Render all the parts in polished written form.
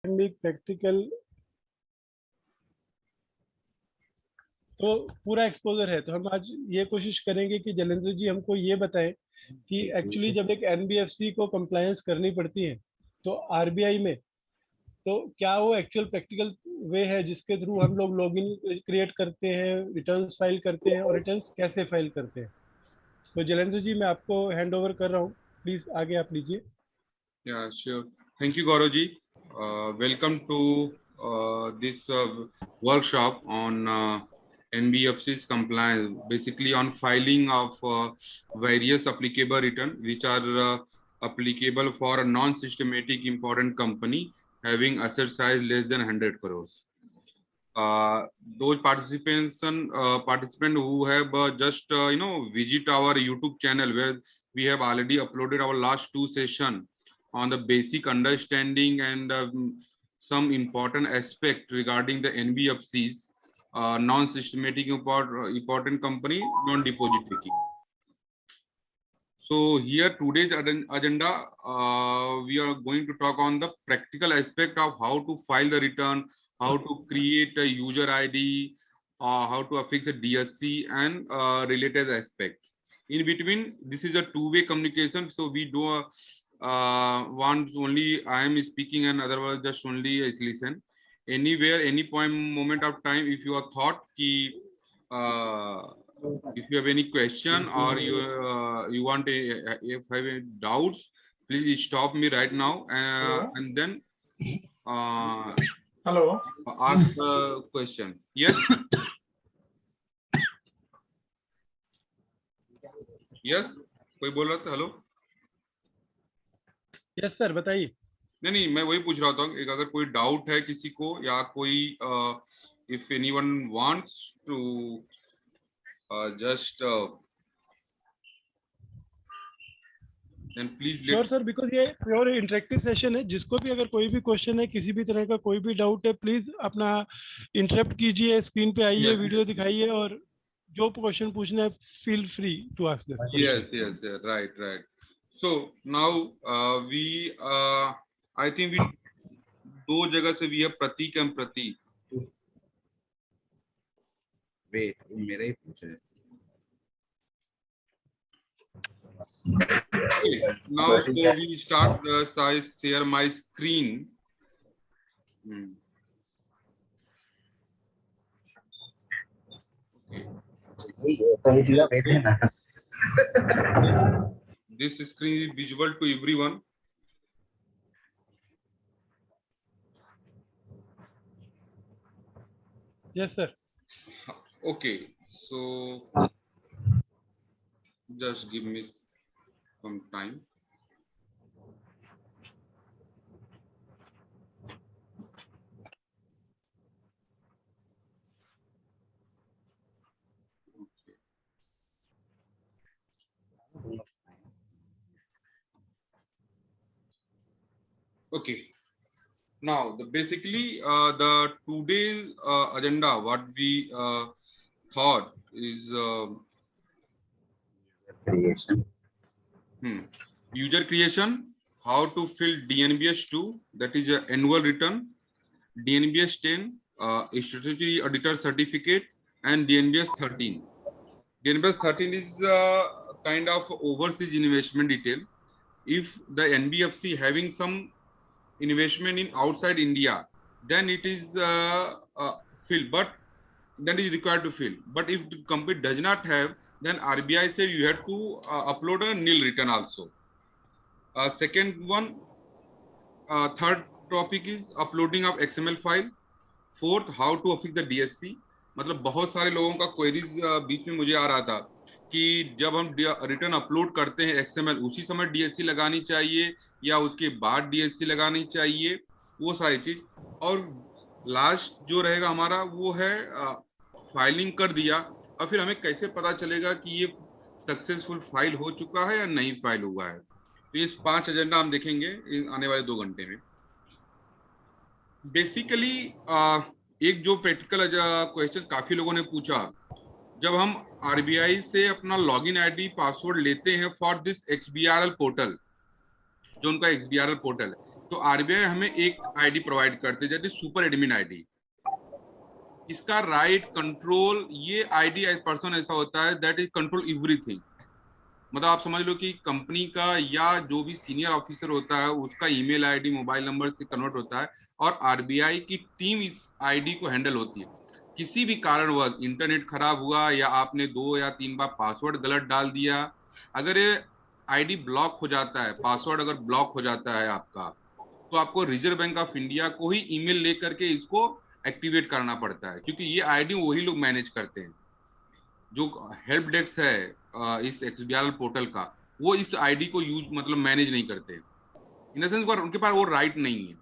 Practical तो पूरा exposure है। तो हम आज ये कोशिश करेंगे कि जलेंद्र जी हमको ये बताएं कि एक्चुअली जब एक एनबीएफसी को कंप्लायंस करनी पड़ती है तो आरबीआई में, तो क्या वो एक्चुअल प्रैक्टिकल वे है जिसके थ्रू हम लोग लॉगिन क्रिएट करते हैं, रिटर्न्स फाइल करते हैं और रिटर्न्स कैसे फाइल करते हैं। तो जलेंद्र जी मैं आपको हैंड ओवर कर रहा हूँ, प्लीज आगे आप लीजिए। Yeah, sure. Thank you, Gaurav-ji. Welcome to this workshop on NBFC's compliance, basically on filing of various applicable return, which are applicable for a non-systematic important company having asset size less than 100 crores. Those participant who have just visit our YouTube channel, where we have already uploaded our last two session on the basic understanding and some important aspect regarding the NBFCs, non-systematic important company, non-deposit taking. So here today's agenda, we are going to talk on the practical aspect of how to file the return, how to create a user ID, how to affix a DSC and related aspect. In between, this is a two-way communication, so we do want only I am speaking and otherwise just only listen. Anywhere, any point, moment of time, if you are thought ki, if you have any question or you want if have any doubts, please stop me right now and then Hello. ask the question. Yes. Yes. कोई बोल रहा था hello? Yes sir बताइए। नहीं मैं वही पूछ रहा था कि अगर कोई डाउट है किसी को या कोई if anyone wants to just then please sure sir, because ये प्योर इंटरेक्टिव सेशन है, जिसको भी अगर कोई भी क्वेश्चन है, किसी भी तरह का कोई भी डाउट है, प्लीज अपना इंटरप्ट कीजिए, स्क्रीन पे आइए, वीडियो दिखाइए और जो क्वेश्चन पूछना है feel free to ask this question. yes right. So now we I think we दो जगह से we have Prateek and Prateek. Wait मेरा ही पूछे। Okay, now so we start I share my screen. This screen is visible to everyone. Yes sir. Okay, so just give me some time. Okay. Now, basically, the today's agenda, what we thought is creation. User creation, how to fill DNBS 2, that is an annual return, DNBS 10, statutory auditor certificate, and DNBS 13. DNBS 13 is kind of overseas investment detail. If the NBFC having some investment in outside India, then it is filled, but then it is required to fill. But if the company does not have, then RBI said you have to upload a nil return also. Second one, third topic is uploading of XML file. Fourth, how to affix the DSC. मतलब बहुत सारे लोगों का queries बीच में मुझे आ रहा था कि जब हम रिटर्न अपलोड करते हैं XML, उसी समय DSC लगानी चाहिए या उसके बाद DSC लगानी चाहिए, वो सारी चीज। और लास्ट जो रहेगा हमारा वो है फाइलिंग कर दिया और फिर हमें कैसे पता चलेगा कि ये सक्सेसफुल फाइल हो चुका है या नहीं फाइल हुआ है। तो ये 5 एजेंडा हम देखेंगे आने वाले 2 घंटे में। बेसिकली एक जो प्रैक्टिकल क्वेश्चन काफी लोगों ने पूछा, जब हम आरबीआई से अपना लॉगिन आईडी पासवर्ड लेते हैं फॉर दिस XBRL पोर्टल, जो उनका XBRL पोर्टल है, तो आरबीआई हमें एक आईडी प्रोवाइड करते हैं, जैसे सुपर एडमिन आईडी। इसका राइट कंट्रोल, ये आईडी पर्सन ऐसा होता है दैट इज कंट्रोल एवरीथिंग। मतलब आप समझ लो कि कंपनी का या जो भी सीनियर ऑफिसर होता है उसका ईमेल आईडी मोबाइल नंबर से कन्वर्ट होता है, और आरबीआई की टीम इस आईडी को हैंडल होती है। किसी भी कारणवश इंटरनेट खराब हुआ या आपने 2 या 3 बार पासवर्ड गलत डाल दिया, अगर ये आईडी ब्लॉक हो जाता है, पासवर्ड अगर ब्लॉक हो जाता है आपका, तो आपको रिजर्व बैंक ऑफ इंडिया को ही ईमेल लेकर के इसको एक्टिवेट करना पड़ता है, क्योंकि ये आईडी वही लोग मैनेज करते हैं। जो हेल्प डेस्क है इस एक्सबीआरएल पोर्टल का, वो इस आईडी को यूज मतलब मैनेज नहीं करते, इन द सेंस उनके पास वो राइट नहीं है।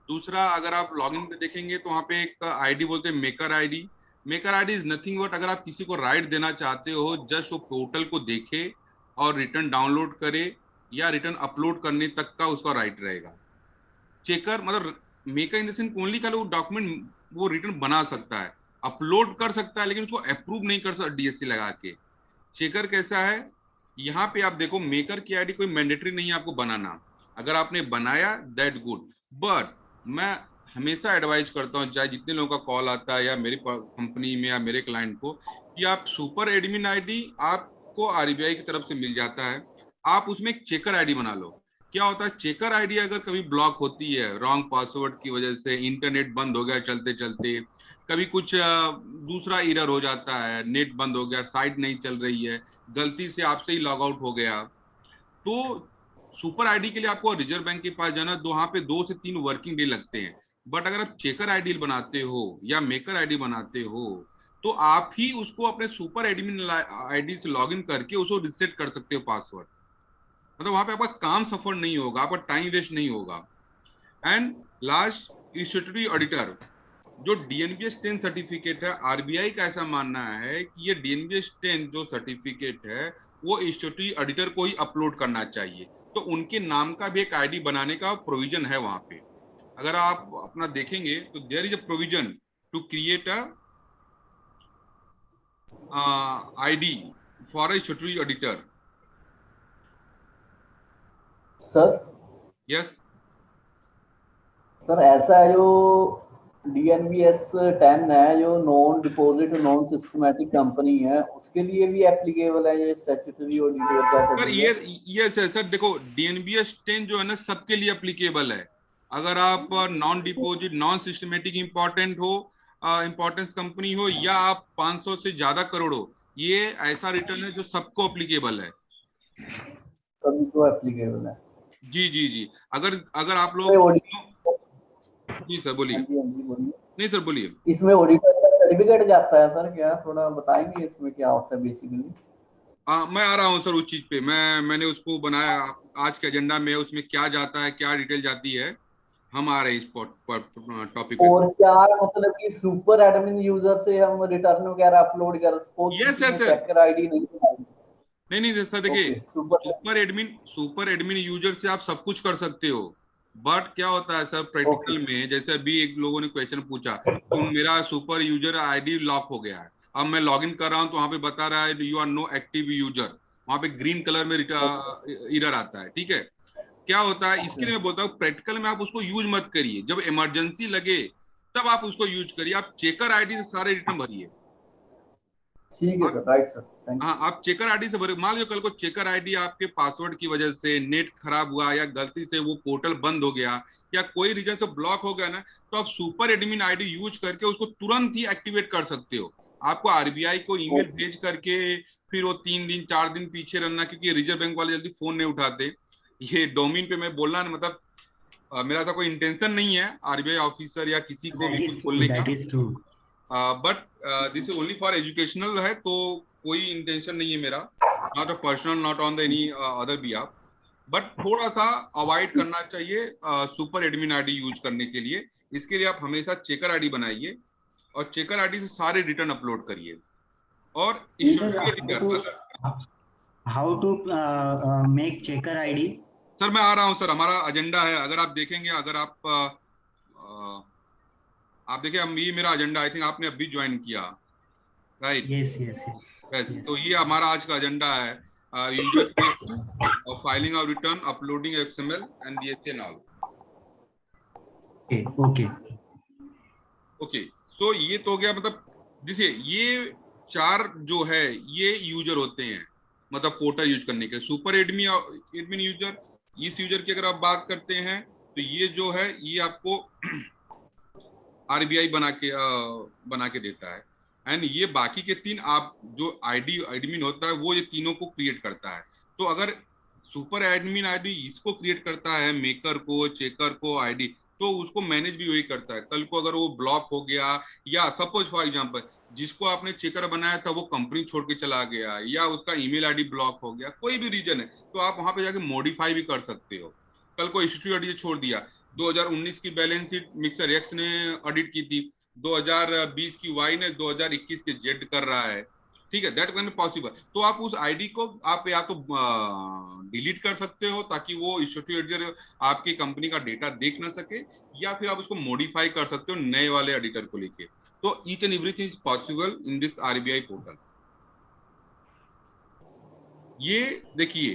दूसरा, अगर आप लॉगिन पे देखेंगे तो वहाँ पे एक आईडी बोलते हैं maker ID. Maker ID is nothing but, अगर आप किसी को राइट देना चाहते हो, जस्ट वो पोर्टल को देखे और रिटर्न डाउनलोड करे या रिटर्न अपलोड करने तक का उसका राइट रहेगा। चेकर मतलब maker in the sense only का वो डॉक्यूमेंट वो रिटर्न बना सकता है, अपलोड कर सकता है, लेकिन उसको अप्रूव नहीं कर सकता डीएससी लगा के। चेकर कैसा है, यहाँ पे आप देखो मेकर की आईडी कोई मैंडेटरी नहीं है आपको बनाना, अगर आपने बनाया दैट गुड, बट मैं हमेशा एडवाइज करता हूँ, चाहे जितने लोगों का कॉल आता है या मेरी कंपनी में या मेरे क्लाइंट को, कि आप सुपर एडमिन आईडी आपको आरबीआई की तरफ से मिल जाता है, आप उसमें एक चेकर आईडी बना लो। क्या होता है, चेकर आईडी अगर कभी ब्लॉक होती है रॉन्ग पासवर्ड की वजह से, इंटरनेट बंद हो गया चलते चलते, कभी कुछ दूसरा एरर हो जाता है, नेट बंद हो गया, साइट नहीं चल रही है, गलती से आपसे ही लॉग आउट हो गया, तो सुपर आईडी के लिए आपको रिजर्व बैंक के पास जाना, वहां पे 2 से 3 वर्किंग डे लगते हैं। बट अगर आप चेकर आईडी बनाते हो या मेकर आईडी बनाते हो, तो आप ही उसको अपने सुपर एडमिन आईडी से लॉगिन करके उसको रिसेट कर सकते हो पासवर्ड। मतलब वहां पे आपका काम सफर नहीं होगा, आपका टाइम वेस्ट नहीं होगा। एंड लास्ट, स्टैट्यूटरी ऑडिटर, जो डीएनबीएस 10 सर्टिफिकेट है, आरबीआई का ऐसा मानना है कि ये डीएनबीएस 10 जो सर्टिफिकेट है वो स्टैट्यूटरी ऑडिटर को ही अपलोड करना चाहिए, तो उनके नाम का भी एक आईडी बनाने का प्रोविजन है वहां पे। अगर आप अपना देखेंगे तो there is a provision to create a ID for a statutory auditor. Sir yes sir ऐसा है, जो डीएनबीएस 10 है, जो non deposit non systematic company है, उसके लिए भी एप्लीकेबल है ये स्टैट्यूटरी ऑडिटर जैसे सर, ये सर देखो, डीएनबीएस 10 जो है ना सबके लिए एप्लीकेबल है। अगर आप non deposit non systematic important हो, इंपॉर्टेंस कंपनी हो, या आप 500 से ज्यादा करोड़ हो, ये ऐसा रिटर्न है जो सबको एप्लीकेबल है। सभी को एप्लीकेबल है। जी जी जी, अगर अगर आप इसमें लोग, ऑडिटर, जी सर बोलिए। हाँ जी बोलिए। नहीं सर बोलिए। इसमें ऑडिटर का सर्टिफिकेट जाता है सर, क्या थोड़ा बताएंगे इसमें क्या होता है बेसिकली? मैं आ रहा हूँ सर उस चीज पे, मैंने उसको बनाया आज के एजेंडा में, उसमें क्या जाता है, क्या डिटेल जाती है, हम आ रहे हैं इस टॉपिक पे। और क्या मतलब कि सुपर एडमिन यूजर से हम रिटर्न वगैरह अपलोड कर, सपोज यस किसी ने यस यस, चेकर आईडी नहीं बनाई? नहीं सर देखिए, okay, super. Super admin user से आप सब कुछ कर सकते हो, बट क्या होता है सर प्रैक्टिकल में, जैसे अभी एक लोगों ने क्वेश्चन पूछा तो मेरा सुपर यूजर आईडी लॉक हो गया है, अब मैं लॉगिन कर रहा हूं तो वहां पे बता रहा है you are no active user, वहां पे ग्रीन कलर में एरर आता है, ठीक है। क्या होता है, इसके लिए मैं बोलता हूँ प्रैक्टिकल में आप उसको यूज मत करिए, जब इमरजेंसी लगे तब आप उसको यूज करिए, आप चेकर आईडी से सारे रिटर्न भरिए। ठीक है sir, right sir, thank you. हाँ, आप चेकर आईडी से भरे, मान लो कल को चेकर आईडी आपके पासवर्ड की वजह से नेट खराब हुआ या गलती से वो पोर्टल बंद हो गया या कोई रीजन से ब्लॉक हो गया ना, तो आप सुपर एडमिन आईडी यूज करके उसको तुरंत ही एक्टिवेट कर सकते हो। आपको आरबीआई को ईमेल भेज करके फिर वो 3 दिन 4 दिन पीछे रहना, क्योंकि रिजर्व बैंक वाले जल्दी फोन नहीं उठाते। ये डोमेन पे मैं बोलना मतलब मेरा ऐसा कोई इंटेंशन नहीं है आरबीआई ऑफिसर या किसी को भी कुछ बोलने का, but this is only for educational है, तो कोई इंटेंशन नहीं है मेरा, not a personal, not on the any other behalf, but थोड़ा सा अवॉइड करना चाहिए सुपर एडमिन आईडी यूज करने के लिए। इसके लिए आप हमेशा चेकर आईडी बनाइए और चेकर आईडी से सारे रिटर्न अपलोड करिए। और how to make checker ID? Sir मैं आ रहा हूं सर, हमारा एजेंडा है, अगर आप देखेंगे, अगर आप देखिए, ये मेरा एजेंडा, आई थिंक आपने अभी ज्वाइन किया, राइट? यस यस यस, तो ये हमारा आज का एजेंडा है। user creation or filing of return, uploading XML and DHA and all. Okay. Okay, तो ये तो हो गया, मतलब जैसे ये 4 जो है ये यूजर होते हैं, मतलब पोर्टल यूज करने के। सुपर एडमिन यूजर, इस यूजर की अगर आप बात करते हैं तो ये जो है ये आपको आरबीआई बना के देता है। एंड ये बाकी के 3 आप जो एडमिन होता है वो ये तीनों को क्रिएट करता है। तो अगर सुपर एडमिन आईडी इसको क्रिएट करता है, मेकर को, चेकर को आईडी, तो उसको मैनेज भी वही करता है। कल को अगर वो ब्लॉक हो गया, या सपोज फॉर एग्जांपल जिसको आपने चेकर बनाया था वो कंपनी छोड़ के चला गया, या उसका ईमेल आईडी ब्लॉक हो गया, कोई भी रीजन है, तो आप वहां पे जाके मॉडिफाई भी कर सकते हो। कल को हिस्ट्री आईडी छोड़ दिया, 2019 की बैलेंस शीट मिक्सर एक्स ने ऑडिट की थी, 2020 की वाई ने 2021 के जेड कर रहा है, ठीक है, दैट कैन पॉसिबल। तो आप उस आईडी को आप या तो डिलीट कर सकते हो ताकि वो एडिटर आपकी कंपनी का डेटा देख ना सके, या फिर आप उसको मॉडिफाई कर सकते हो नए वाले एडिटर को लेके। तो each and everything is possible in this RBI portal. ये देखिए,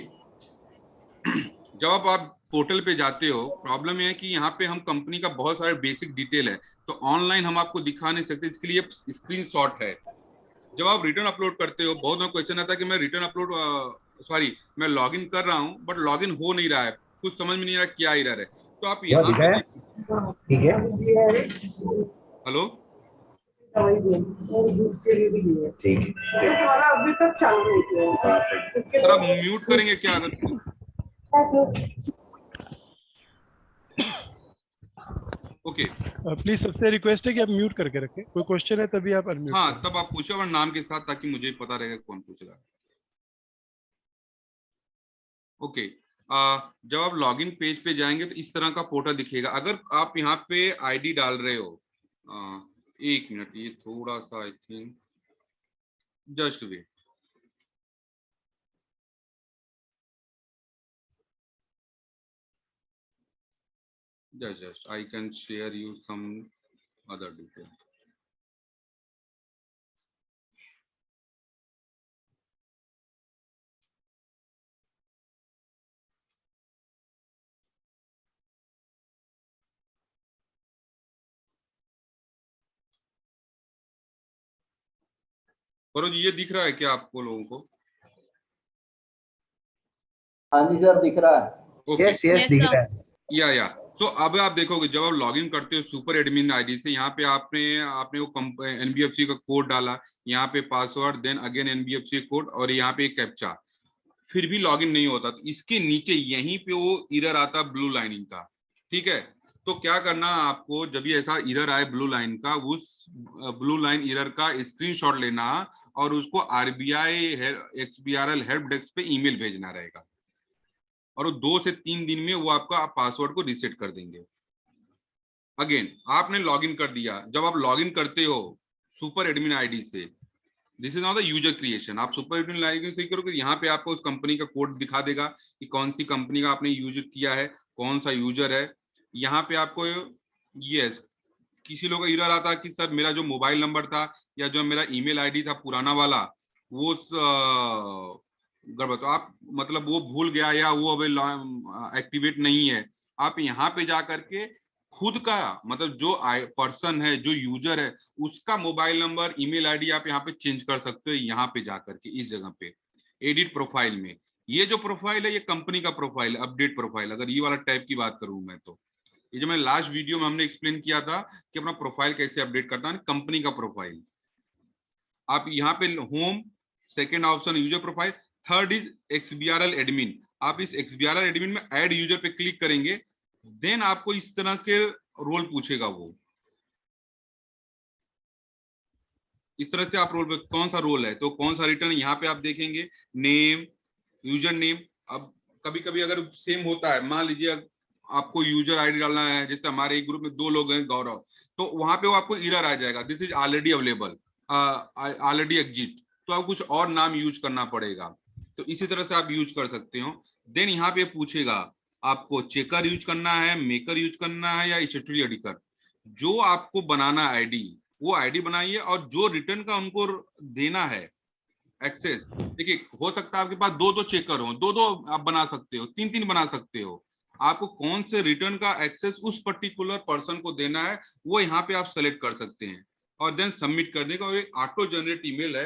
जब आप पोर्टल पे जाते हो, प्रॉब्लम ये है कि यहाँ पे हम कंपनी का बहुत सारे बेसिक डिटेल है, तो ऑनलाइन हम आपको दिखा नहीं सकते, इसके लिए स्क्रीनशॉट है। जब आप रिटर्न अपलोड करते हो, बहुत क्वेश्चन आता है कि मैं रिटर्न अपलोड मैं लॉगिन कर रहा हूँ बट लॉगिन हो नहीं रहा है, कुछ समझ में नहीं आ रहा क्या एरर है। तो आप यहाँ पे ठीक है, हेलो, ठीक है, अभी तक चालू है। सर आप म्यूट करेंगे क्या? अगर ओके, प्लीज सबसे रिक्वेस्ट है कि आप म्यूट करके रखें, कोई क्वेश्चन है तभी आप अनम्यूट हाँ, करें। तब आप पूछो और नाम के साथ, ताकि मुझे पता रहेगा कौन पूछ रहा है। ओके, जब आप लॉगिन पेज पे जाएंगे तो इस तरह का पोर्टल दिखेगा। अगर आप यहाँ पे आईडी डाल रहे हो, एक मिनट, ये थोड़ा सा I think just wait, just I can share you some other details. जी ये दिख रहा है क्या आपको लोगों को? हाँ जी सर, दिख रहा है। ओके, यस यस दिख रहा है। या तो अब आप देखोगे जब आप लॉगिन करते हो सुपर एडमिन आईडी से, यहाँ पे आपने वो एनबीएफसी का कोड डाला, यहाँ पे password, then again NBFC code, और यहाँ पे कैप्चा, फिर भी लॉगिन नहीं होता, तो इसके नीचे यहीं पे वो एरर आता ब्लू लाइनिंग का, ठीक है। तो क्या करना आपको, जब ये ऐसा एरर आए ब्लू लाइन का, उस ब्लू लाइन एरर का स्क्रीनशॉट लेना और उसको आरबीआई एक्सबीआरएल हेल्प डेस्क पे ईमेल भेजना रहेगा, और 2 से 3 दिन में वो आपका पासवर्ड को रीसेट कर देंगे। अगेन आपने लॉगिन कर दिया, जब आप लॉगिन करते हो सुपर एडमिन आईडी से, this is not the user creation, आप सुपर एडमिन आईडी से करोगे, यहाँ पे आपको उस कंपनी का कोड दिखा देगा कि कौन सी कंपनी का आपने यूज किया है, कौन सा यूजर है। यहाँ पे आपको यस, किसी लोग का एरर आता कि सर मेरा जो मोबाइल नंबर था या जो मेरा ईमेल आईडी था पुराना वाला, वो गड़बड़, तो आप मतलब वो भूल गया या वो अभी एक्टिवेट नहीं है, आप यहाँ पे जा करके खुद का, मतलब जो पर्सन है, जो यूजर है, उसका मोबाइल नंबर, ईमेल आईडी आप यहाँ पे चेंज कर सकते हो, यहाँ पे जा करके इस जगह पे एडिट प्रोफाइल में। ये जो प्रोफाइल है ये कंपनी का प्रोफाइल, अपडेट प्रोफाइल। अगर ये वाला टाइप की बात करूं मैं, तो ये जो मैं लास्ट वीडियो में हमने एक्सप्लेन किया था कि अपना प्रोफाइल कैसे अपडेट करता है, कंपनी का प्रोफाइल। आप यहाँ पे home, second option user profile, third is XBRL admin. आप इस एक्सबीआरएल एडमिन में ऐड यूजर पे क्लिक करेंगे, देन आपको इस तरह के रोल पूछेगा, वो इस तरह से आप रोल पे कौन सा रोल है, तो कौन सा रिटर्न, यहाँ पे आप देखेंगे नेम, यूजर नेम। अब कभी कभी अगर सेम होता है, मान लीजिए आपको यूजर आईडी डालना है, जैसे हमारे एक ग्रुप में 2 लोग हैं, गौरव, तो वहां पे वो आपको एरर आ जाएगा, this is already available, already exit, तो आपको कुछ और नाम यूज करना पड़ेगा। तो इसी तरह से आप यूज कर सकते हो। देन यहाँ पे पूछेगा आपको चेकर यूज करना है, मेकर यूज करना है, या स्टेटरी एडिटर। जो आपको बनाना आईडी, वो आईडी बनाइए, और जो रिटर्न का उनको देना है एक्सेस, देखिए हो सकता है आपके पास दो चेकर हो, दो आप बना सकते हो, तीन बना सकते हो। आपको कौन से रिटर्न का एक्सेस उस पर्टिकुलर पर्सन को देना है वो यहाँ पे आप सेलेक्ट कर सकते हैं और देन सबमिट कर देगा। और ऑटो जनरेट ईमेल है,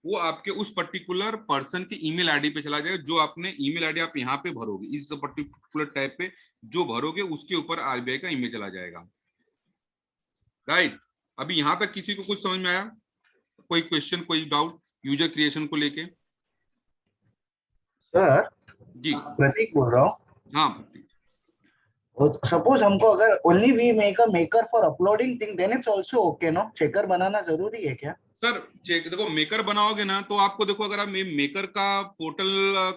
वो आपके उस पर्टिकुलर पर्सन की ईमेल आईडी पे चला जाएगा। जो आपने ईमेल आईडी आप यहाँ पे भरोगे, इस पर्टिकुलर टैब पे जो भरोगे उसके ऊपर आरबीआई का ईमेल चला जाएगा। राइट, अभी यहाँ तक किसी को कुछ समझ में आया? कोई क्वेश्चन, कोई डाउट यूजर क्रिएशन को लेके? सर जी प्रतीक बोल रहा हूँ। हाँ, सपोज हमको अगर only we make a maker for uploading thing then it's also okay no? Checker बनाना जरूरी है क्या? सर चेक देखो, मेकर बनाओगे ना तो आपको देखो, अगर आप मेकर का पोर्टल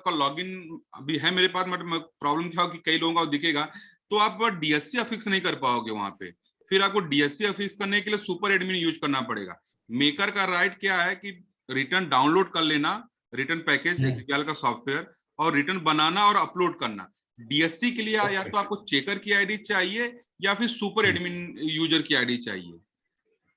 का लॉगिन अभी है मेरे पास, मतलब प्रॉब्लम क्या हो कि कई लोगों का दिखेगा तो आप डीएससी अफिक्स नहीं कर पाओगे वहां पे। फिर आपको डीएससी अफिक्स करने के लिए सुपर एडमिन यूज करना पड़ेगा। मेकर का राइट क्या है कि रिटर्न डाउनलोड कर लेना, रिटर्न पैकेज एक्सएमएल का सॉफ्टवेयर, और रिटर्न बनाना और अपलोड करना। डीएससी के लिए या तो आपको चेकर की आईडी चाहिए या फिर सुपर एडमिन यूजर की आईडी चाहिए।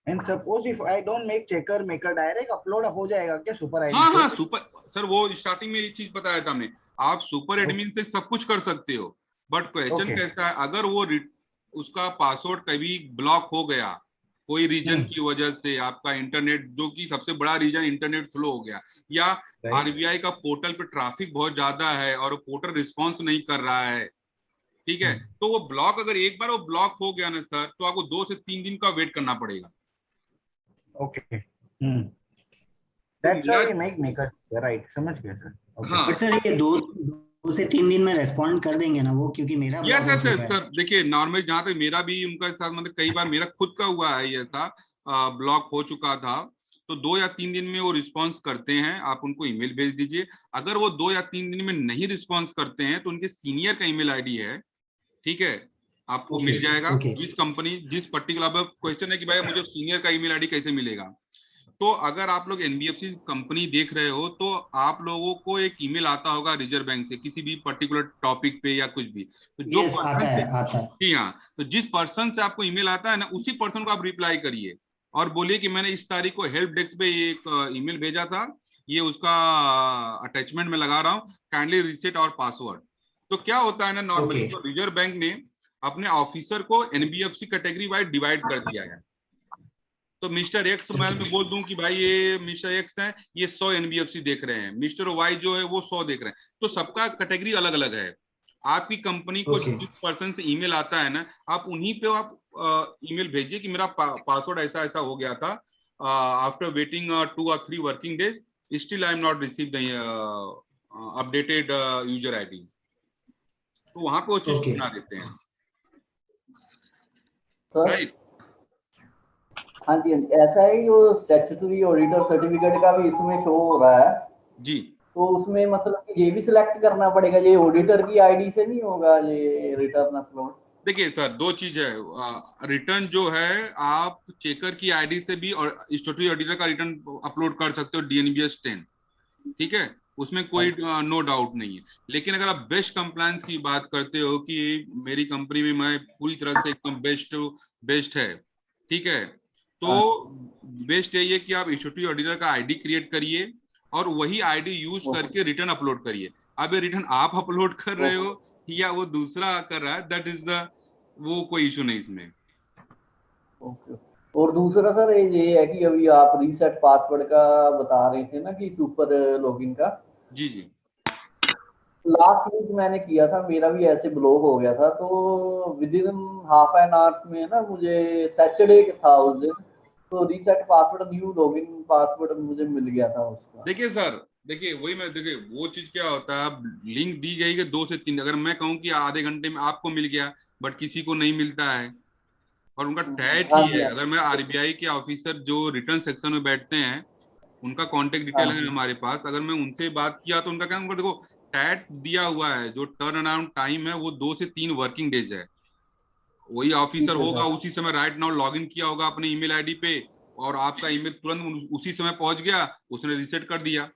And suppose if I don't make checker maker, direct upload हो जाएगा क्या सुपर आईडी हाँ से? हाँ, सुपर सर वो स्टार्टिंग में ये चीज बताया था हमने, आप सुपर एडमिन से सब कुछ कर सकते हो। बट क्वेश्चन कैसा है, अगर वो उसका पासवर्ड कभी ब्लॉक हो गया कोई रीजन की वजह से, आपका इंटरनेट, जो कि सबसे बड़ा रीजन इंटरनेट स्लो हो गया, या आरबीआई का पोर्टल पे ट्रैफिक बहुत ज्यादा है और पोर्टल रिस्पॉन्स नहीं कर रहा है, ठीक है, तो वो ब्लॉक, अगर एक बार वो ब्लॉक हो गया ना सर, तो आपको 2 से 3 दिन का वेट करना पड़ेगा। Okay, that's why we make maker, right, समझ गया सर। हाँ, पर सर ये 2 से 3 दिन में रेस्पॉन्ड कर देंगे ना वो? क्योंकि मेरा यस यस सर, देखिए नॉर्मल जहाँ तक मेरा भी उनका साथ, मतलब कई बार मेरा खुद का हुआ है, ये था ब्लॉक हो चुका था, तो 2 या 3 दिन में वो रिस्पॉन्स करते हैं। आप उनको ईमेल भेज दीजिए। अगर वो 2 या 3 दिन में नहीं रिस्पॉन्स करते हैं तो उनके सीनियर का ईमेल आईडी है, ठीक है, आपको मिल जाएगा। जिस कंपनी, जिस पर्टिकुलर क्वेश्चन है कि भाई मुझे सीनियर का ईमेल आईडी कैसे मिलेगा, तो अगर आप लोग एनबीएफसी कंपनी देख रहे हो तो आप लोगों को एक ईमेल आता होगा रिजर्व बैंक से किसी भी पर्टिकुलर टॉपिक पे या कुछ भी, तो जो आता है। जी हाँ, तो जिस पर्सन से आपको ईमेल आता है ना, उसी पर्सन को आप रिप्लाई करिए और बोलिए कि मैंने इस तारीख को हेल्प डेस्क पे एक ईमेल भेजा था, ये उसका अटैचमेंट में लगा रहा हूँ, काइंडली रीसेट और पासवर्ड। तो क्या होता है ना, नॉर्मली तो रिजर्व बैंक ने अपने ऑफिसर को एनबीएफसी कैटेगरी वाइज डिवाइड कर दिया है। तो मिस्टर एक्स मैं बोल दूं कि भाई ये मिस्टर एक्स है, ये 100 एनबीएफसी देख रहे हैं, मिस्टर वाई जो है वो 100 देख रहे हैं, तो सबका कैटेगरी अलग अलग है। आपकी कंपनी को जिस पर्सन से ईमेल आता है ना, आप उन्हीं पे आप ईमेल भेजिए कि मेरा पासवर्ड ऐसा ऐसा हो गया था, after waiting 2 or 3 working days still I am not receive the updated user ID, तो वहां पे वो चीज बना देते हैं। राइट, हाँ जी, ऐसा है कि वो स्टैट्यूटरी ऑडिटर सर्टिफिकेट का भी इसमें शो हो रहा है जी। तो उसमें मतलब कि ये भी सिलेक्ट करना पड़ेगा, ये ऑडिटर की आईडी से नहीं होगा ये रिटर्न अपलोड? देखिए सर, 2 चीज है, रिटर्न जो है आप चेकर की आईडी से भी और स्टैट्यूटरी ऑडिटर का रिटर्न अपलोड कर सकते हो DNBS 10, ठीक है, उसमें कोई नो डाउट नहीं है। लेकिन अगर आप बेस्ट कंप्लायंस की बात करते हो कि मेरी कंपनी में मैं पूरी तरह से एकदम बेस्ट है, ठीक है, तो बेस्ट यही है कि आप स्टैट्यूटरी ऑडिटर का आईडी क्रिएट करिए और वही आईडी यूज करके रिटर्न अपलोड करिए। अब ये रिटर्न आप अपलोड कर रहे हो या वो दूसरा कर रहा है, दैट इज द, वो कोई इशू नहीं इसमें। ओके। और दूसरा सर ये है कि अभी आप रीसेट पासवर्ड का बता रहे थे ना कि सुपर लॉगिन का, जी जी, लास्ट वीक मैंने किया था, मेरा भी ऐसे ब्लॉक हो गया था, तो with in half an hours में ना, मुझे सैटरडे था उस दिन, तो reset password new login password मुझे मिल गया था उसका। देखिए सर, देखिए वही मैं, देखिए वो चीज क्या होता है, अब लिंक दी गई है 2 से 3, अगर मैं कहूँ कि आधे घंटे में आपको मिल गया बट किसी को नहीं मिलता है और उनका टैट ही है। अगर मैं आरबीआई के ऑफिसर जो रिटर्न सेक्शन में बैठते हैं उनका कॉन्टेक्ट डिटेल है हमारे पास, अगर मैं उनसे बात किया तो उनका क्या, उनका देखो टैट दिया हुआ है, जो टर्न अराउंड टाइम है वो 2 से 3 वर्किंग डेज है। वही ऑफिसर होगा उसी समय राइट नाउ लॉगिन किया होगा अपने ईमेल आईडी पे और आपका ईमेल तुरंत उसी समय पहुंच गया, उसने रीसेट कर दिया।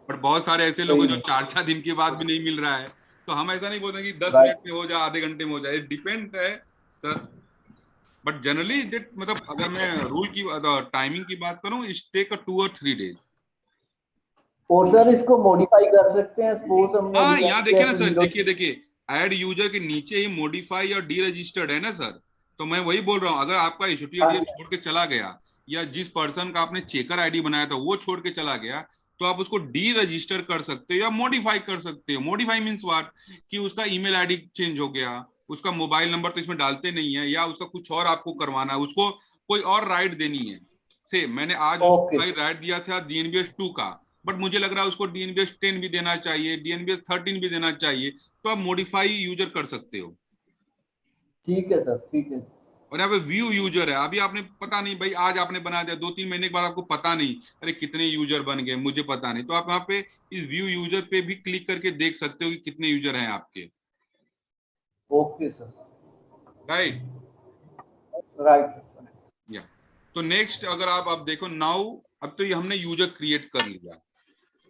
पर बहुत सारे ऐसे लोग हैं जो 4-4 दिन के बाद भी नहीं मिल रहा है, तो हम ऐसा नहीं बोलते कि 10 मिनट में हो जाए, आधे घंटे में हो जाए, डिपेंड है सर। बट जनरली मतलब अगर मैं रूल की टाइमिंग की बात करूं, इट्स टेक 2 or 3 days। और सर इसको मॉडिफाई कर सकते हैं, सपोज हमने हाँ यहाँ देखिए ना सर, 0 देखिए ऐड यूजर के नीचे ही मॉडिफाई और डी रजिस्टर्ड है ना सर। तो मैं वही बोल रहा हूँ, अगर आपका HOTL छोड़ के चला गया या जिस पर्सन का आपने चेकर आईडी बनाया था वो छोड़ के चला गया, तो आप उसको डी रजिस्टर कर सकते हो या मॉडिफाई कर सकते हो। मॉडिफाई मीन्स व्हाट, कि उसका ईमेल आईडी चेंज हो गया, उसका मोबाइल नंबर तो इसमें डालते नहीं है, या उसका कुछ और आपको करवाना है, उसको कोई और राइट देनी है। से मैंने आज उसको राइट दिया था DNBS 2 का, बट मुझे लग रहा है उसको DNBS 10 भी देना चाहिए, DNBS 13 भी देना चाहिए, तो आप मॉडिफाई यूजर कर सकते हो। ठीक है सर, ठीक है। और यहाँ पे व्यू यूजर है, अभी आपने पता नहीं भाई, आज आपने बना दिया, 2-3 महीने के बाद आपको पता नहीं अरे कितने यूजर बन गए, मुझे पता नहीं, तो आप यहाँ पे इस व्यू यूजर पे भी क्लिक करके देख सकते हो कि कितने यूजर हैं आपके। Okay sir, right sir. या तो नेक्स्ट अगर आप देखो नाउ, अब तो ये हमने यूजर क्रिएट कर लिया,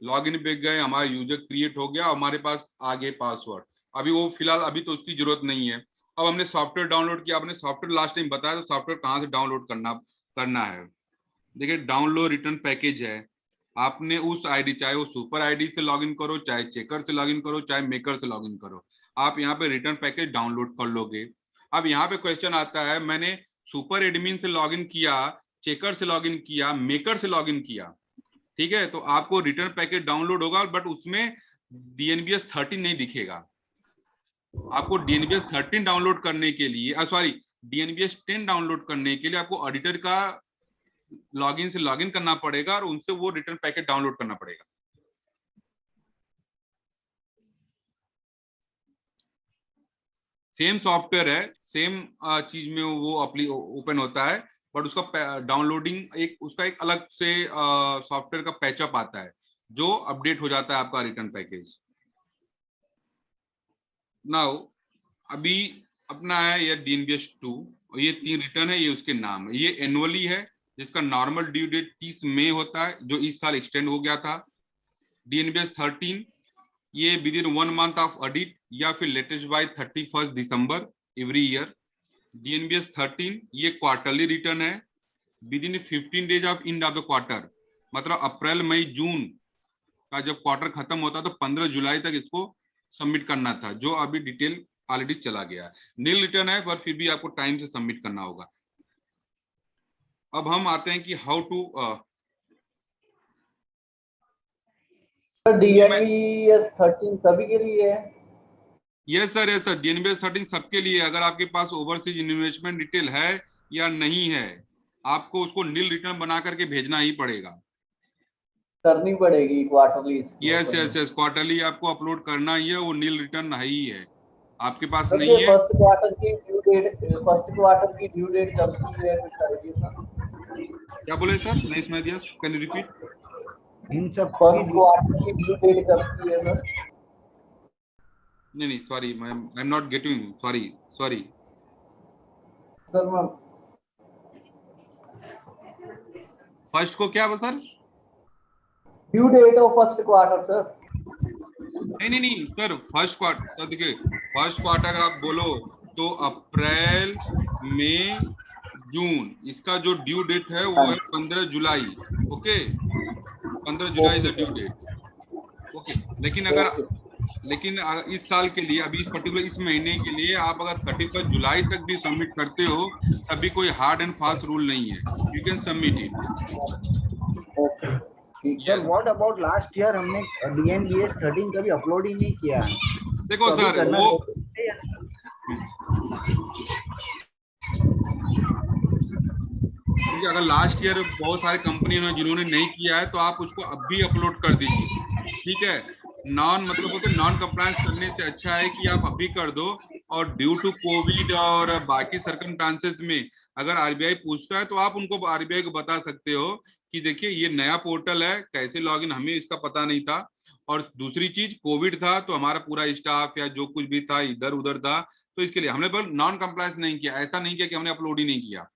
लॉगिन पे गए, हमारा यूजर क्रिएट हो गया, हमारे पास आगे पासवर्ड, अभी वो फिलहाल अभी तो उसकी जरूरत नहीं है। अब हमने सॉफ्टवेयर डाउनलोड किया, आपने सॉफ्टवेयर लास्ट टाइम बताया तो सॉफ्टवेयर कहाँ से डाउनलोड करना है। देखिए डाउनलोड रिटर्न पैकेज है, आपने उस आईडी, चाहे वो सुपर आईडी से लॉगिन करो, चाहे चेकर से लॉगिन करो, चाहे मेकर से लॉगिन करो, आप यहाँ पे रिटर्न पैकेज डाउनलोड कर लोगे। अब यहाँ पे क्वेश्चन आता है, मैंने सुपर एडमिन से लॉगिन किया, चेकर से लॉगिन किया, मेकर से लॉगिन किया, ठीक है, तो आपको रिटर्न पैकेज डाउनलोड होगा, बट उसमें DNBS 13 नहीं दिखेगा। आपको DNBS 13 डाउनलोड करने के लिए, DNBS 10 डाउनलोड करने के लिए आपको ऑडिटर का लॉगिन से लॉगिन करना पड़ेगा और उनसे वो रिटर्न पैकेज डाउनलोड करना पड़ेगा। सेम सॉफ्टवेयर है, सेम चीज में वो ओपन होता है, बट उसका डाउनलोडिंग उसका एक अलग से सॉफ्टवेयर का पैचअप आता है जो अपडेट हो जाता है आपका रिटर्न पैकेज। नाउ अभी अपना है ये DNBS 2, ये 3 रिटर्न है, ये उसके नाम है, ये एनुअली है जिसका नॉर्मल ड्यू डेट 30 मई होता है, जो इस साल एक्सटेंड हो गया था। DNBS 13 ये with in 1 month of audit या फिर latest by 31 December every year. DNBS 13 ये क्वार्टरली रिटर्न है with in 15 days of end of the quarter, मतलब अप्रैल मई जून का जब क्वार्टर खत्म होता तो 15 जुलाई तक इसको सबमिट करना था, जो अभी डिटेल ऑलरेडी चला गया है। नील रिटर्न है पर फिर भी आपको टाइम से सबमिट करना होगा। अब हम आते हैं कि हाउ टू DNBS 13 सभी के लिए है? Yes sir, yes sir, DNBS 13 सबके लिए। अगर आपके पास ओवरसीज इन्वेस्टमेंट डिटेल है या नहीं है, आपको उसको नील रिटर्न बना करके भेजना ही पड़ेगा, करनी पड़ेगी quarterly. Yes yes yes, quarterly आपको अपलोड करना ही है, वो नील रिटर्न ही है, आपके पास सर, नहीं है। फर्स्ट क्वार्टर की ड्यू डेट कब की है, कुछ आइडिया था? क्या बोले सर, नहीं सुना दिया, कैन यू रिपीट? इन सब फर्स्ट क्वार्टर की ड्यू डेट कब की है सर? नहीं sorry, I am not getting, sorry sir मैं फर्स्ट को क्या बोल sir? Due date of first quarter sir. नहीं सर, फर्स्ट क्वार्टर सर, देखिए फर्स्ट क्वार्टर अगर आप बोलो तो अप्रैल मई जून, इसका जो ड्यू डेट है वो है 15 जुलाई। Okay, 15 July the due date. Okay, लेकिन इस साल के लिए, अभी इस पर्टिकुलर इस महीने के लिए आप अगर 31 जुलाई तक भी सबमिट करते हो तभी कोई हार्ड एंड फास्ट रूल नहीं है, you can submit it. Okay, sir what about last year हमने DNBS 13 कभी अपलोड ही नहीं किया। देखो सर, वो अगर लास्ट ईयर बहुत सारे कंपनी जिन्होंने नहीं किया है तो आप उसको अब भी अपलोड कर दीजिए, ठीक है। नॉन कंप्लायंस करने से अच्छा है कि आप अभी कर दो, और ड्यू टू कोविड और बाकी सर्कमस्टांसेस में अगर RBI पूछता है तो आप उनको RBI को बता सकते हो कि देखिए ये नया पोर्टल है, कैसे लॉगिन, हमें इसका पता नहीं था, और दूसरी चीज कोविड था तो हमारा पूरा स्टाफ या जो कुछ भी था इधर उधर था, तो इसके लिए हमने बस नॉन कंप्लायंस नहीं किया। ऐसा नहीं किया कि हमने अपलोड ही नहीं किया,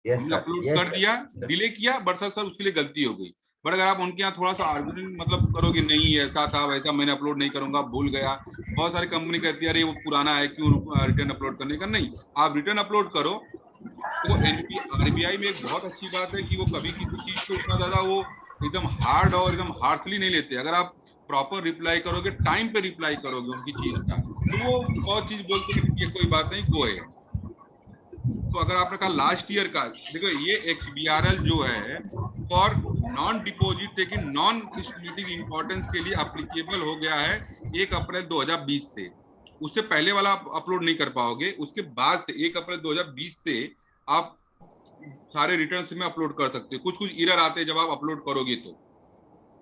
हमने अपलोड कर दिया, डिले किया, बट सर उसके लिए गलती हो गई। बट अगर आप उनके यहाँ थोड़ा सा आर्गुमेंट करोगे, नहीं ऐसा था वैसा, मैंने अपलोड नहीं करूंगा, भूल गया, बहुत सारी कंपनी कहती है अरे वो पुराना है क्यों रिटर्न अपलोड करने का, नहीं, आप रिटर्न अपलोड करो। तो RBI में एक बहुत अच्छी बात है कि वो कभी किसी चीज को उतना ज्यादा वो एकदम हार्ड और एकदम हार्शली नहीं लेते। अगर आप प्रॉपर रिप्लाई करोगे, टाइम पे रिप्लाई करोगे उनकी चीज का, तो वो बहुत चीज बोलते हैं कि ठीक है कोई बात नहीं, गो है। तो अगर आपने कहा लास्ट ईयर का, देखो ये XBRL जो है फॉर नॉन डिपॉजिट लेकिन नॉन सिस्टमेटिक इंपॉर्टेंस के लिए अप्लीकेबल हो गया है 1 अप्रैल 2020 से। उससे पहले वाला आप अपलोड नहीं कर पाओगे, उसके बाद से 1 अप्रैल 2020 से आप सारे रिटर्न्स में अपलोड कर सकते हो। कुछ कुछ एरर आते हैं जब आप अपलोड करोगे, तो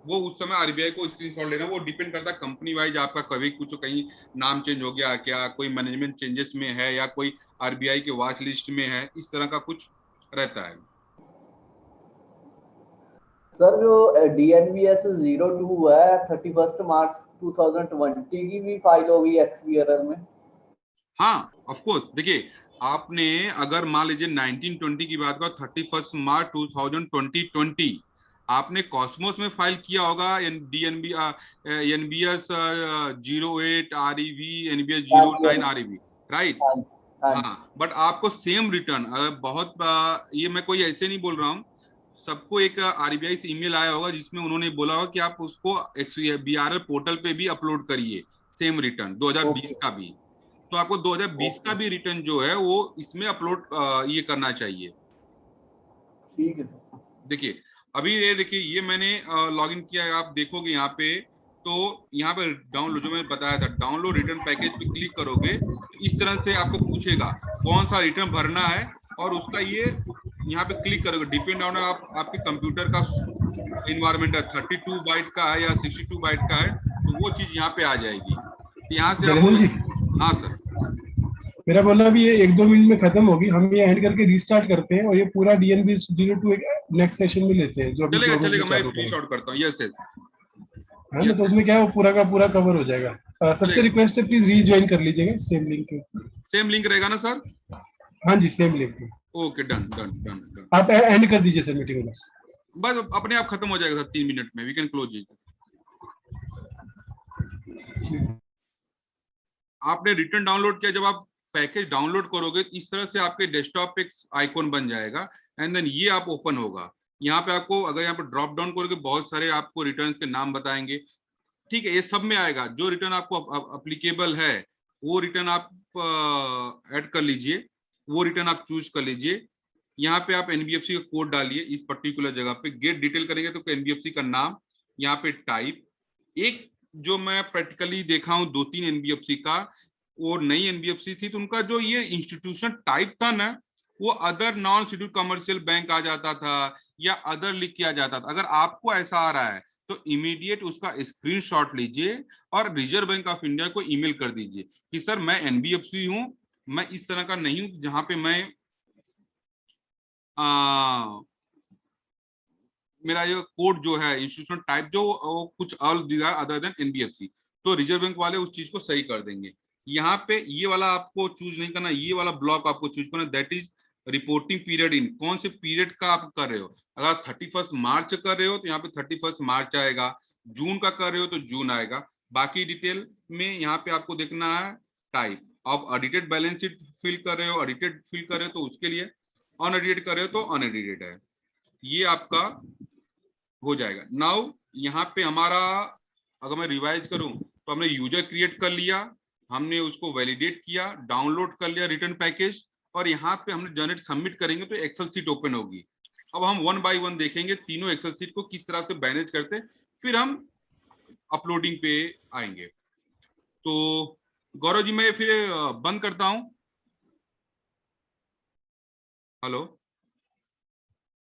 वो उस समय आरबीआई को स्क्रीनशॉट लेना, वो डिपेंड करता है कंपनी वाइज आपका, कभी कुछ कहीं नाम चेंज हो गया क्या, कोई मैनेजमेंट चेंजेस में है, या कोई आरबीआई के वॉच लिस्ट में है, इस तरह का कुछ रहता है। सर जो DNBS 02 है 31 मार्च 2020 की भी फाइल होगी XBRL में? हाँ ऑफ कोर्स, देखिए आपने अगर मान लीजिए 1920 की बात करो, 31 मार्च 2020 आपने कॉस्मोस में फाइल किया होगा NBS 08 REV, NBS 09 REV, right? हाँ, बट आपको सेम रिटर्न बहुत ये मैं कोई ऐसे नहीं बोल रहा हूँ, सबको एक आरबीआई से ईमेल आया होगा जिसमें उन्होंने बोला होगा कि आप उसको XBRL पोर्टल पे भी अपलोड करिए सेम रिटर्न 2020 का भी। तो आपको 2020 का भी रिटर्न जो है वो इसमें अपलोड ये करना चाहिए। ठीक है सर। देखिए अभी ये देखिए, ये मैंने लॉगिन किया है, आप देखोगे यहाँ पे, तो यहाँ पे डाउनलोड जो मैंने बताया था, डाउनलोड रिटर्न पैकेज पे क्लिक करोगे तो इस तरह से आपको पूछेगा कौन सा रिटर्न भरना है, और उसका ये यहाँ पे क्लिक करोगे, डिपेंड ऑन आपके कंप्यूटर का इन्वायरमेंट है, 32 बाइट का है या 62 बाइट का है, तो वो चीज यहाँ पे आ जाएगी। तो यहाँ से आपको, हाँ सर, मेरा बोलना भी ये 1-2 मिनट में खत्म होगी, हम ये एंड करके रीस्टार्ट करते हैं और ये पूरा DNB 02 नेक्स्ट सेशन में लेते हैं जो अभी चलेगा चलेगा, मैं फिनिश आउट करता हूँ। यस यस, है ना, तो उसमें क्या है वो पूरा का पूरा कवर हो जाएगा। सबसे रिक्वेस्ट है प्लीज रीज्वाइन कर लीजिएगा सेम लिंक पे। सेम लिंक रहेगा ना सर? हाँ जी सेम लिंक पे। Okay, done done done done. आप एंड कर दीजिए सर मीटिंग बस अपने आप खत्म हो जाएगा सर, 3 मिनट में वी कैन क्लोज इट। आपने रिटर्न डाउनलोड किया, जब आप पैकेज डाउनलोड करोगे इस तरह से आपके डेस्कटॉप पे आइकॉन बन जाएगा, एंड देन ये आप ओपन होगा। यहाँ पे आपको, अगर यहाँ पे ड्रॉप डाउन करोगे बहुत सारे आपको रिटर्न्स के नाम बताएंगे, ठीक है, ये सब में आएगा। जो रिटर्न आपको अप्लीकेबल है वो रिटर्न आप ऐड कर लीजिए, वो रिटर्न आप चूज कर लीजिए। यहाँ पे आप NBFC का कोड डालिए इस पर्टिकुलर जगह पे, गेट डिटेल करेंगे तो NBFC का नाम, यहाँ पे टाइप। एक जो मैं प्रैक्टिकली देखा हूँ 2-3 NBFC का, वो नई NBFC थी, तो उनका जो ये इंस्टीट्यूशन टाइप था ना, वो other non scheduled commercial bank आ जाता था या अदर लिख किया जाता था। अगर आपको ऐसा आ रहा है तो इमीडिएट उसका स्क्रीनशॉट लीजिए और रिजर्व बैंक ऑफ इंडिया को ईमेल कर दीजिए कि सर मैं NBFC हूं, मैं इस तरह का नहीं हूं जहां पे मैं मेरा ये कोड जो है इंस्टीट्यूशन टाइप जो कुछ और दिया अदर देन NBFC, तो रिजर्व बैंक वाले उस चीज को सही कर देंगे। यहाँ पे ये वाला आपको चूज नहीं करना, ये वाला ब्लॉक आपको चूज करना, that is reporting period in, कौन से पीरियड का आप कर रहे हो। अगर आप 31 मार्च कर रहे हो तो यहाँ पे 31 मार्च आएगा, जून का कर रहे हो तो जून आएगा। बाकी डिटेल में यहाँ पे आपको देखना है टाइप। आप ऑडिटेड बैलेंस शीट फिल कर रहे हो, ऑडिटेड फिल कर रहे हो तो उसके लिए, अनऑडिटेड कर रहे हो तो अनऑडिटेड है, ये आपका हो जाएगा। नाउ यहाँ पे हमारा, अगर मैं रिवाइज करूं तो हमने यूजर क्रिएट कर लिया, हमने उसको वैलिडेट किया, डाउनलोड कर लिया रिटर्न पैकेज, और यहाँ पे हमने जनरेट सबमिट करेंगे तो एक्सेल सीट ओपन होगी। अब हम 1 बाय 1 देखेंगे तीनों एक्सेल सीट को किस तरह से मैनेज करते हैं, फिर हम अपलोडिंग पे आएंगे। तो गौरव जी मैं फिर बंद करता हूं। हेलो।